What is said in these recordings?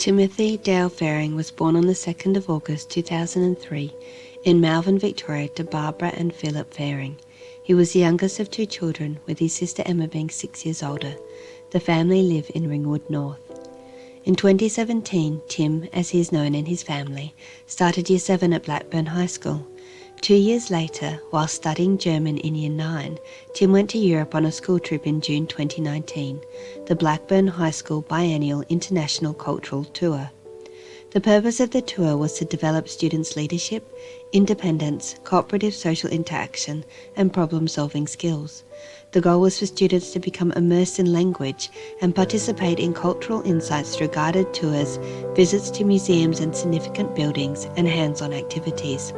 Timothy Dale Fehring was born on the 2nd of August 2003 in Malvern, Victoria to Barbara and Philip Fehring. He was the youngest of two children, with his sister Emma being 6 years older. The family live in Ringwood North. In 2017, Tim, as he is known in his family, started Year 7 at Blackburn High School. 2 years later, while studying German in Year 9, Tim went to Europe on a school trip in June 2019, the Blackburn High School Biennial International Cultural Tour. The purpose of the tour was to develop students' leadership, independence, cooperative social interaction, and problem-solving skills. The goal was for students to become immersed in language and participate in cultural insights through guided tours, visits to museums and significant buildings, and hands-on activities.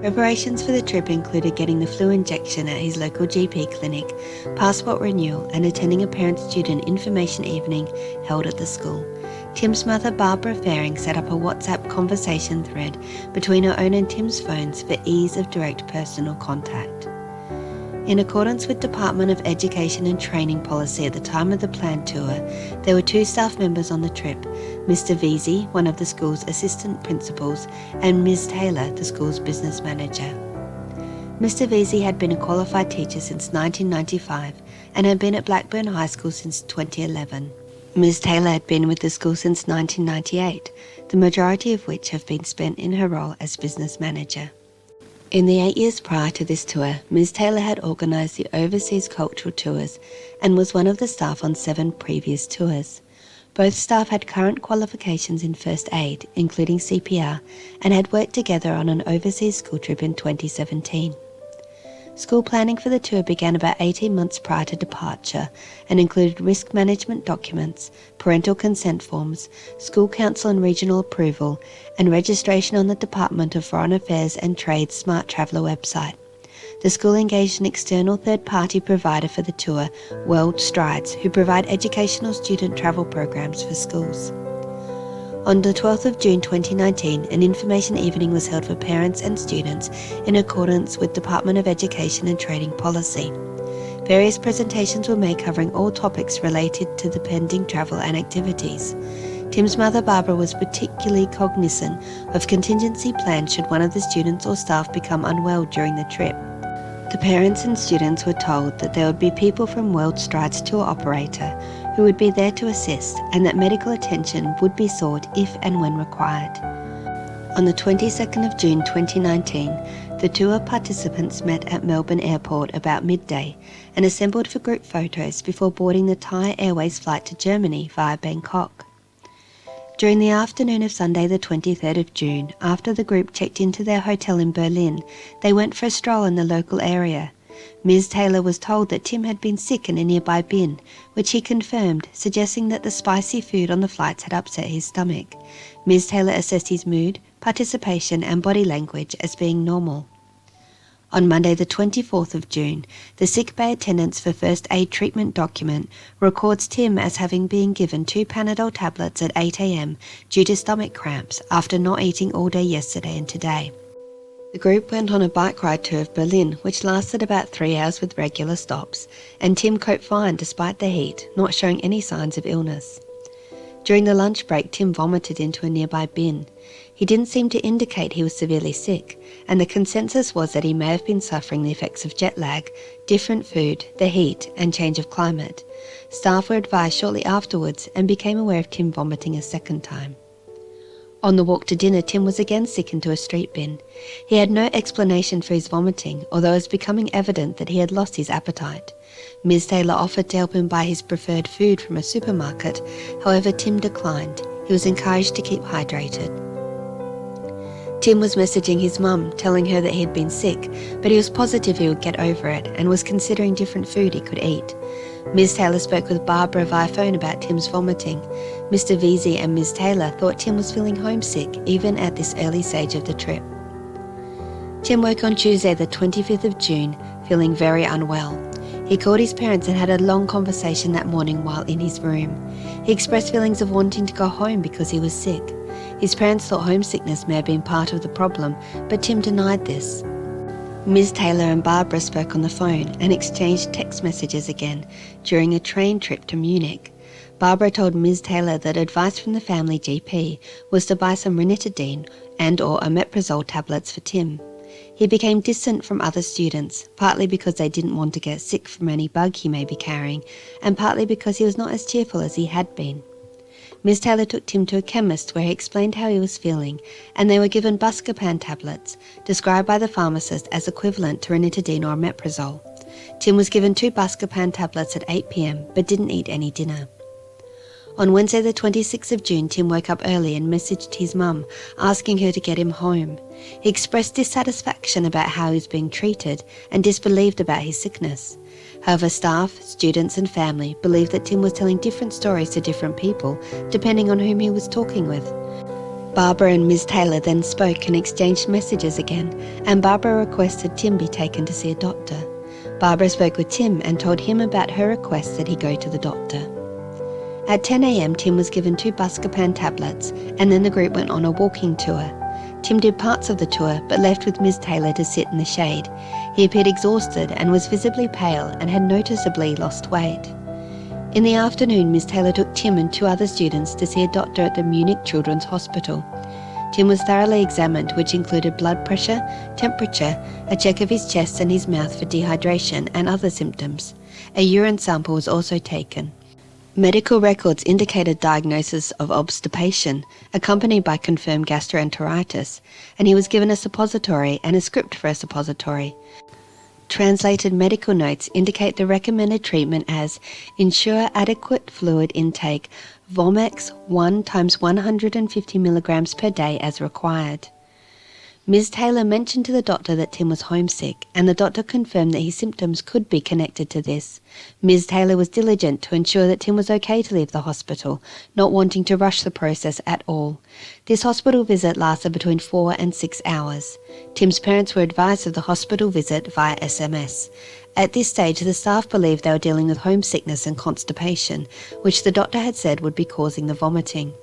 Preparations for the trip included getting the flu injection at his local GP clinic, passport renewal, and attending a parent-student information evening held at the school. Tim's mother, Barbara Fehring, set up a WhatsApp conversation thread between her own and Tim's phones for ease of direct personal contact. In accordance with Department of Education and Training policy at the time of the planned tour, there were 2 staff members on the trip, Mr. Vesey, one of the school's assistant principals, and Ms. Taylor, the school's business manager. Mr. Vesey had been a qualified teacher since 1995 and had been at Blackburn High School since 2011. Ms. Taylor had been with the school since 1998, the majority of which have been spent in her role as business manager. In the 8 years prior to this tour, Ms. Taylor had organised the overseas cultural tours and was one of the staff on 7 previous tours. Both staff had current qualifications in first aid, including CPR, and had worked together on an overseas school trip in 2017. School planning for the tour began about 18 months prior to departure and included risk management documents, parental consent forms, school council and regional approval, and registration on the Department of Foreign Affairs and Trade's Smart Traveller website. The school engaged an external third-party provider for the tour, World Strides, who provide educational student travel programs for schools. On the 12th of June 2019, an information evening was held for parents and students in accordance with Department of Education and Training policy. Various presentations were made covering all topics related to the pending travel and activities. Tim's mother, Barbara, was particularly cognizant of contingency plans should one of the students or staff become unwell during the trip. The parents and students were told that there would be people from World Strides tour operator who would be there to assist, and that medical attention would be sought if and when required. On the 22nd of June 2019, the tour participants met at Melbourne Airport about midday and assembled for group photos before boarding the Thai Airways flight to Germany via Bangkok. During the afternoon of Sunday the 23rd of June, after the group checked into their hotel in Berlin, they went for a stroll in the local area. Ms. Taylor was told that Tim had been sick in a nearby bin, which he confirmed, suggesting that the spicy food on the flights had upset his stomach. Ms. Taylor assessed his mood, participation and body language as being normal. On Monday the 24th of June, the sick bay attendance for first aid treatment document records Tim as having been given 2 Panadol tablets at 8 a.m. due to stomach cramps after not eating all day yesterday and today. The group went on a bike ride tour of Berlin, which lasted about 3 hours with regular stops, and Tim coped fine despite the heat, not showing any signs of illness. During the lunch break, Tim vomited into a nearby bin. He didn't seem to indicate he was severely sick, and the consensus was that he may have been suffering the effects of jet lag, different food, the heat, and change of climate. Staff were advised shortly afterwards and became aware of Tim vomiting a second time. On the walk to dinner, Tim was again sick into a street bin. He had no explanation for his vomiting, although it was becoming evident that he had lost his appetite. Ms. Taylor offered to help him buy his preferred food from a supermarket, however Tim declined. He was encouraged to keep hydrated. Tim was messaging his mum, telling her that he had been sick, but he was positive he would get over it and was considering different food he could eat. Ms. Taylor spoke with Barbara via phone about Tim's vomiting. Mr. Vesey and Ms. Taylor thought Tim was feeling homesick even at this early stage of the trip. Tim woke on Tuesday the 25th of June feeling very unwell. He called his parents and had a long conversation that morning while in his room. He expressed feelings of wanting to go home because he was sick. His parents thought homesickness may have been part of the problem, but Tim denied this. Ms. Taylor and Barbara spoke on the phone and exchanged text messages again during a train trip to Munich. Barbara told Ms. Taylor that advice from the family GP was to buy some ranitidine and/or omeprazole tablets for Tim. He became distant from other students, partly because they didn't want to get sick from any bug he may be carrying, and partly because he was not as cheerful as he had been. Ms. Taylor took Tim to a chemist where he explained how he was feeling, and they were given buscopan tablets, described by the pharmacist as equivalent to ranitidine or omeprazole. Tim was given 2 buscopan tablets at 8 p.m, but didn't eat any dinner. On Wednesday the 26th of June, Tim woke up early and messaged his mum, asking her to get him home. He expressed dissatisfaction about how he was being treated and disbelieved about his sickness. However, staff, students and family believed that Tim was telling different stories to different people, depending on whom he was talking with. Barbara and Ms. Taylor then spoke and exchanged messages again, and Barbara requested Tim be taken to see a doctor. Barbara spoke with Tim and told him about her request that he go to the doctor. At 10 a.m, Tim was given 2 buscopan tablets, and then the group went on a walking tour. Tim did parts of the tour, but left with Ms. Taylor to sit in the shade. He appeared exhausted and was visibly pale and had noticeably lost weight. In the afternoon, Ms. Taylor took Tim and 2 other students to see a doctor at the Munich Children's Hospital. Tim was thoroughly examined, which included blood pressure, temperature, a check of his chest and his mouth for dehydration and other symptoms. A urine sample was also taken. Medical records indicated diagnosis of obstipation, accompanied by confirmed gastroenteritis, and he was given a suppository and a script for a suppository. Translated medical notes indicate the recommended treatment as ensure adequate fluid intake, Vomex 1 × 150 mg per day as required. Ms. Taylor mentioned to the doctor that Tim was homesick, and the doctor confirmed that his symptoms could be connected to this. Ms. Taylor was diligent to ensure that Tim was okay to leave the hospital, not wanting to rush the process at all. This hospital visit lasted between 4 and 6 hours. Tim's parents were advised of the hospital visit via SMS. At this stage, the staff believed they were dealing with homesickness and constipation, which the doctor had said would be causing the vomiting.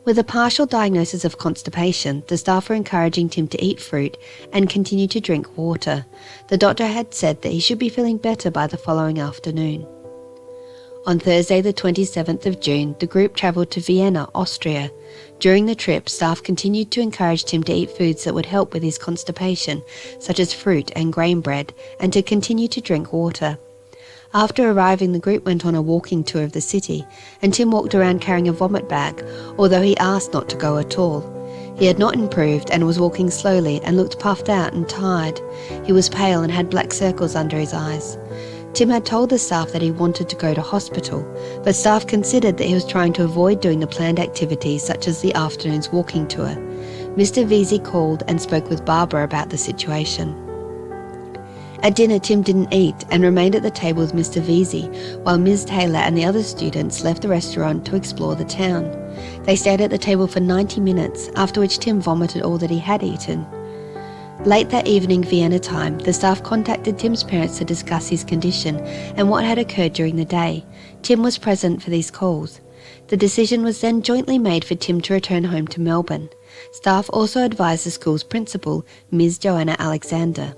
With a partial diagnosis of constipation, the staff were encouraging Tim to eat fruit and continue to drink water. The doctor had said that he should be feeling better by the following afternoon. On Thursday the 27th of June, the group travelled to Vienna, Austria. During the trip, staff continued to encourage Tim to eat foods that would help with his constipation, such as fruit and grain bread, and to continue to drink water. After arriving, the group went on a walking tour of the city, and Tim walked around carrying a vomit bag, although he asked not to go at all. He had not improved and was walking slowly and looked puffed out and tired. He was pale and had black circles under his eyes. Tim had told the staff that he wanted to go to hospital, but staff considered that he was trying to avoid doing the planned activities such as the afternoon's walking tour. Mr. Vesey called and spoke with Barbara about the situation. At dinner, Tim didn't eat and remained at the table with Mr. Vesey, while Ms. Taylor and the other students left the restaurant to explore the town. They stayed at the table for 90 minutes, after which Tim vomited all that he had eaten. Late that evening, Vienna time, the staff contacted Tim's parents to discuss his condition and what had occurred during the day. Tim was present for these calls. The decision was then jointly made for Tim to return home to Melbourne. Staff also advised the school's principal, Ms. Joanna Alexander.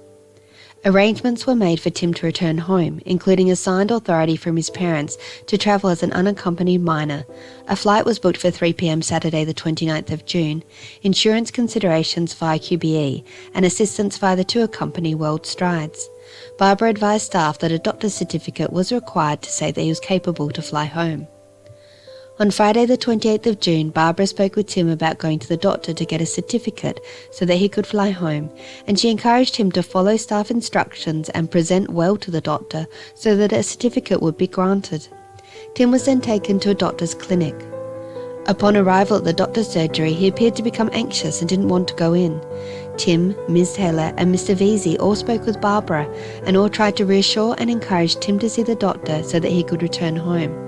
Arrangements were made for Tim to return home, including a signed authority from his parents to travel as an unaccompanied minor. A flight was booked for 3 p.m. Saturday the 29th of June, insurance considerations via QBE, and assistance via the tour company World Strides. Barbara advised staff that a doctor's certificate was required to say that he was capable to fly home. On Friday the 28th of June, Barbara spoke with Tim about going to the doctor to get a certificate so that he could fly home, and she encouraged him to follow staff instructions and present well to the doctor so that a certificate would be granted. Tim was then taken to a doctor's clinic. Upon arrival at the doctor's surgery, he appeared to become anxious and didn't want to go in. Tim, Ms. Taylor and Mr. Vesey all spoke with Barbara and all tried to reassure and encourage Tim to see the doctor so that he could return home.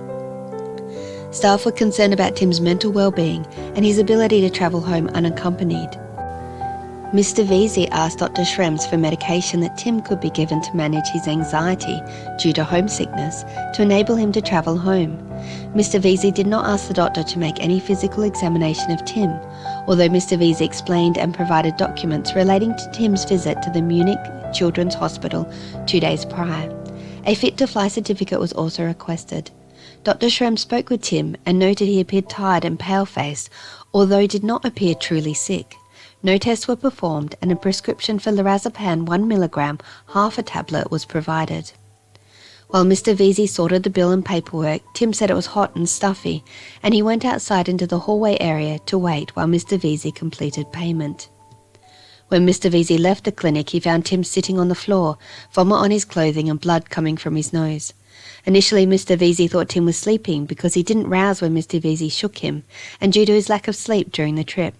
Staff were concerned about Tim's mental well-being and his ability to travel home unaccompanied. Mr. Vesey asked Dr. Schrems for medication that Tim could be given to manage his anxiety due to homesickness to enable him to travel home. Mr. Vesey did not ask the doctor to make any physical examination of Tim, although Mr. Vesey explained and provided documents relating to Tim's visit to the Munich Children's Hospital 2 days prior. A fit-to-fly certificate was also requested. Dr. Shrem spoke with Tim and noted he appeared tired and pale-faced, although did not appear truly sick. No tests were performed and a prescription for lorazepam 1 milligram, half a tablet, was provided. While Mr. Vesey sorted the bill and paperwork, Tim said it was hot and stuffy, and he went outside into the hallway area to wait while Mr. Vesey completed payment. When Mr. Vesey left the clinic, he found Tim sitting on the floor, vomit on his clothing and blood coming from his nose. Initially, Mr. Vesey thought Tim was sleeping because he didn't rouse when Mr. Vesey shook him, and due to his lack of sleep during the trip.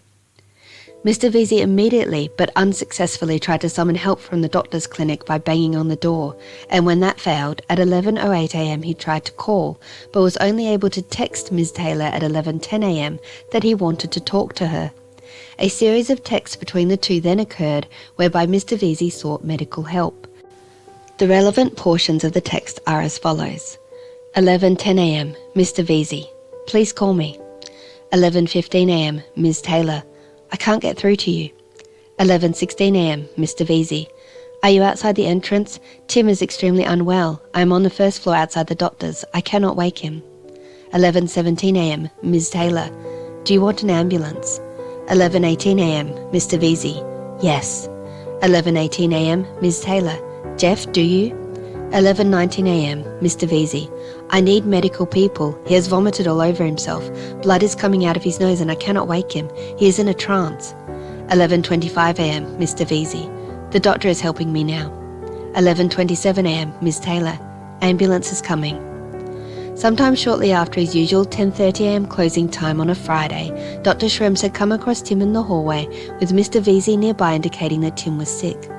Mr. Vesey immediately but unsuccessfully tried to summon help from the doctor's clinic by banging on the door, and when that failed, at 11:08 a.m. he tried to call, but was only able to text Ms. Taylor at 11:10 a.m. that he wanted to talk to her. A series of texts between the two then occurred, whereby Mr. Vesey sought medical help. The relevant portions of the text are as follows. 11:10 a.m. Mr. Vesey, please call me. 11:15 a.m. Ms. Taylor, I can't get through to you. 11:16 a.m. Mr. Vesey, are you outside the entrance? Tim is extremely unwell. I am on the first floor outside the doctor's. I cannot wake him. 11:17 a.m. Ms. Taylor, do you want an ambulance? 11:18 a.m. Mr. Vesey, yes. 11:18 a.m. Ms. Taylor, Jeff, do you? 11:19 a.m. Mr. Vesey, I need medical people. He has vomited all over himself. Blood is coming out of his nose and I cannot wake him. He is in a trance. 11:25 a.m. Mr. Vesey, the doctor is helping me now. 11:27 a.m. Ms. Taylor, ambulance is coming. Sometime shortly after his usual 10:30 a.m. closing time on a Friday, Dr. Schrems had come across Tim in the hallway with Mr. Vesey nearby indicating that Tim was sick.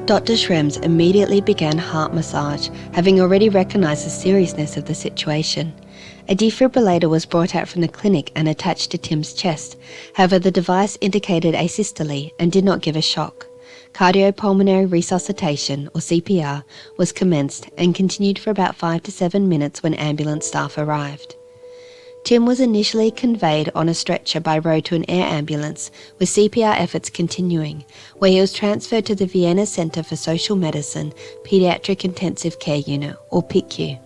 Dr. Schrems immediately began heart massage, having already recognised the seriousness of the situation. A defibrillator was brought out from the clinic and attached to Tim's chest. However, the device indicated asystole and did not give a shock. Cardiopulmonary resuscitation, or CPR, was commenced and continued for about 5 to 7 minutes when ambulance staff arrived. Tim was initially conveyed on a stretcher by road to an air ambulance, with CPR efforts continuing, where he was transferred to the Vienna Centre for Social Medicine Pediatric Intensive Care Unit, or PICU.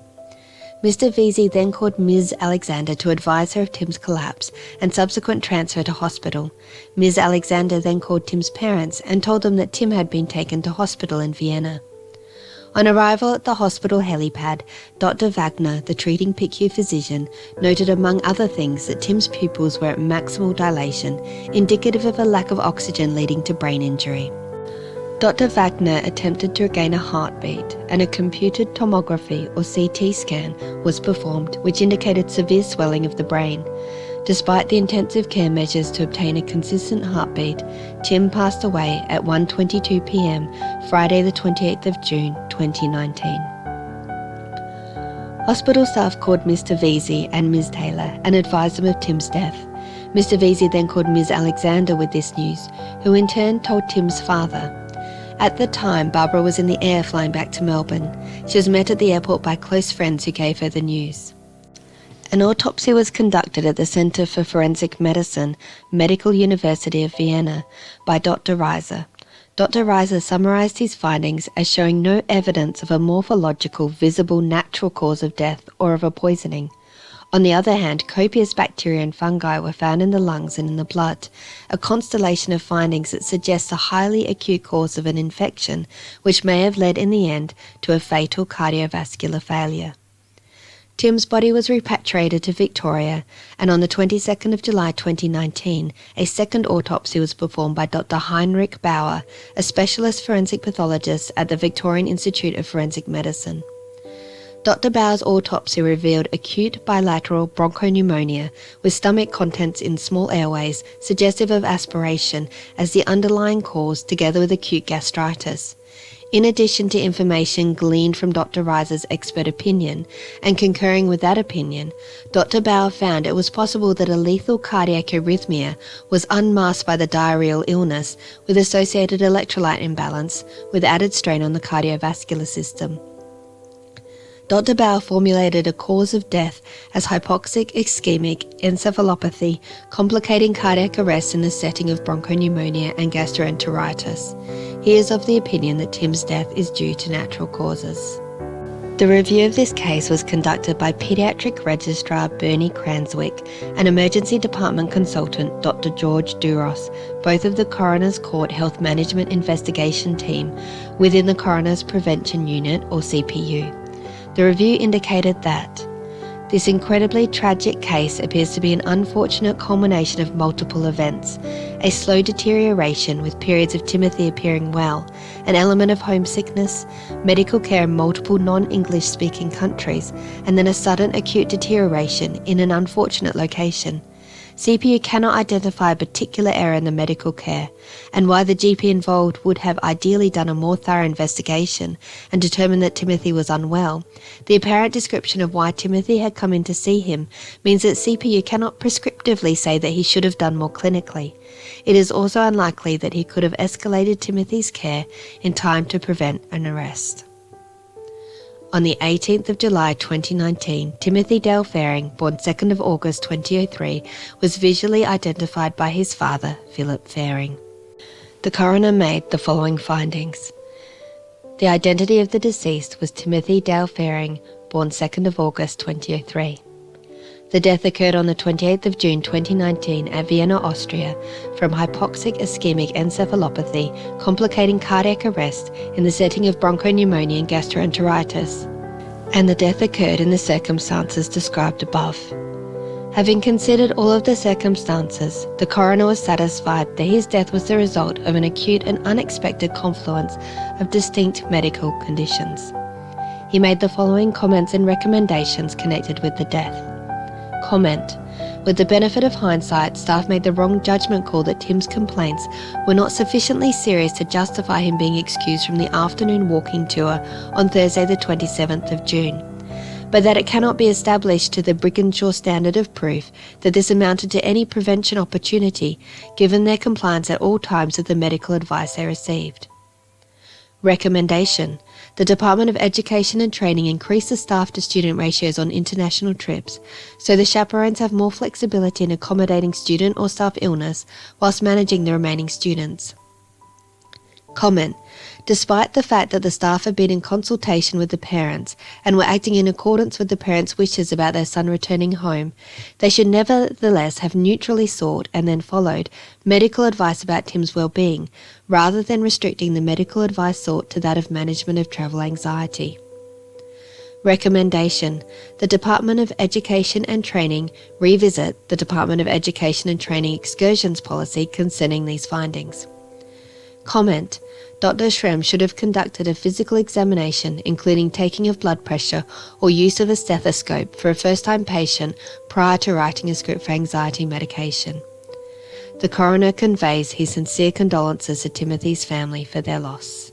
Mr. Vesey then called Ms. Alexander to advise her of Tim's collapse and subsequent transfer to hospital. Ms. Alexander then called Tim's parents and told them that Tim had been taken to hospital in Vienna. On arrival at the hospital helipad, Dr. Wagner, the treating PICU physician, noted among other things that Tim's pupils were at maximal dilation, indicative of a lack of oxygen leading to brain injury. Dr. Wagner attempted to regain a heartbeat, and a computed tomography or CT scan was performed, which indicated severe swelling of the brain. Despite the intensive care measures to obtain a consistent heartbeat, Tim passed away at 1:22 p.m. Friday the 28th of June 2019. Hospital staff called Mr. Vesey and Ms. Taylor and advised them of Tim's death. Mr. Vesey then called Ms. Alexander with this news, who in turn told Tim's father. At the time, Barbara was in the air flying back to Melbourne. She was met at the airport by close friends who gave her the news. An autopsy was conducted at the Centre for Forensic Medicine, Medical University of Vienna, by Dr. Reiser. Dr. Reiser summarised his findings as showing no evidence of a morphological, visible, natural cause of death or of a poisoning. On the other hand, copious bacteria and fungi were found in the lungs and in the blood, a constellation of findings that suggests a highly acute cause of an infection, which may have led in the end to a fatal cardiovascular failure. Tim's body was repatriated to Victoria, and on the 22nd of July 2019, a second autopsy was performed by Dr. Heinrich Bauer, a specialist forensic pathologist at the Victorian Institute of Forensic Medicine. Dr. Bauer's autopsy revealed acute bilateral bronchopneumonia with stomach contents in small airways suggestive of aspiration as the underlying cause, together with acute gastritis. In addition to information gleaned from Dr. Reiser's expert opinion, and concurring with that opinion, Dr. Bauer found it was possible that a lethal cardiac arrhythmia was unmasked by the diarrheal illness with associated electrolyte imbalance with added strain on the cardiovascular system. Dr. Bauer formulated a cause of death as hypoxic ischemic encephalopathy, complicating cardiac arrest in the setting of bronchopneumonia and gastroenteritis. He is of the opinion that Tim's death is due to natural causes. The review of this case was conducted by Paediatric Registrar Bernie Cranswick and Emergency Department Consultant Dr. George Duros, both of the Coroners Court Health Management Investigation Team within the Coroners Prevention Unit, or CPU. The review indicated that this incredibly tragic case appears to be an unfortunate culmination of multiple events, a slow deterioration with periods of Timothy appearing well, an element of homesickness, medical care in multiple non-English speaking countries, and then a sudden acute deterioration in an unfortunate location. CPU cannot identify a particular error in the medical care, and why the GP involved would have ideally done a more thorough investigation and determined that Timothy was unwell. The apparent description of why Timothy had come in to see him means that CPU cannot prescriptively say that he should have done more clinically. It is also unlikely that he could have escalated Timothy's care in time to prevent an arrest. On the 18th of July 2019, Timothy Dale Fehring, born 2nd of August 2003, was visually identified by his father, Philip Fehring. The coroner made the following findings. The identity of the deceased was Timothy Dale Fehring, born 2nd of August 2003. The death occurred on the 28th of June 2019 at Vienna, Austria, from hypoxic ischemic encephalopathy complicating cardiac arrest in the setting of bronchopneumonia and gastroenteritis, and the death occurred in the circumstances described above. Having considered all of the circumstances, the coroner was satisfied that his death was the result of an acute and unexpected confluence of distinct medical conditions. He made the following comments and recommendations connected with the death. Comment. With the benefit of hindsight, staff made the wrong judgment call that Tim's complaints were not sufficiently serious to justify him being excused from the afternoon walking tour on Thursday the 27th of June, but that it cannot be established to the Brigginshaw standard of proof that this amounted to any prevention opportunity, given their compliance at all times with the medical advice they received. Recommendation. The Department of Education and Training increase the staff to student ratios on international trips, so the chaperones have more flexibility in accommodating student or staff illness whilst managing the remaining students. Comment. Despite the fact that the staff have been in consultation with the parents and were acting in accordance with the parents' wishes about their son returning home, they should nevertheless have neutrally sought and then followed medical advice about Tim's well-being, rather than restricting the medical advice sought to that of management of travel anxiety. Recommendation. The Department of Education and Training revisit the Department of Education and Training excursions policy concerning these findings. Comment. Dr. Shrem should have conducted a physical examination, including taking of blood pressure or use of a stethoscope for a first-time patient prior to writing a script for anxiety medication. The coroner conveys his sincere condolences to Timothy's family for their loss.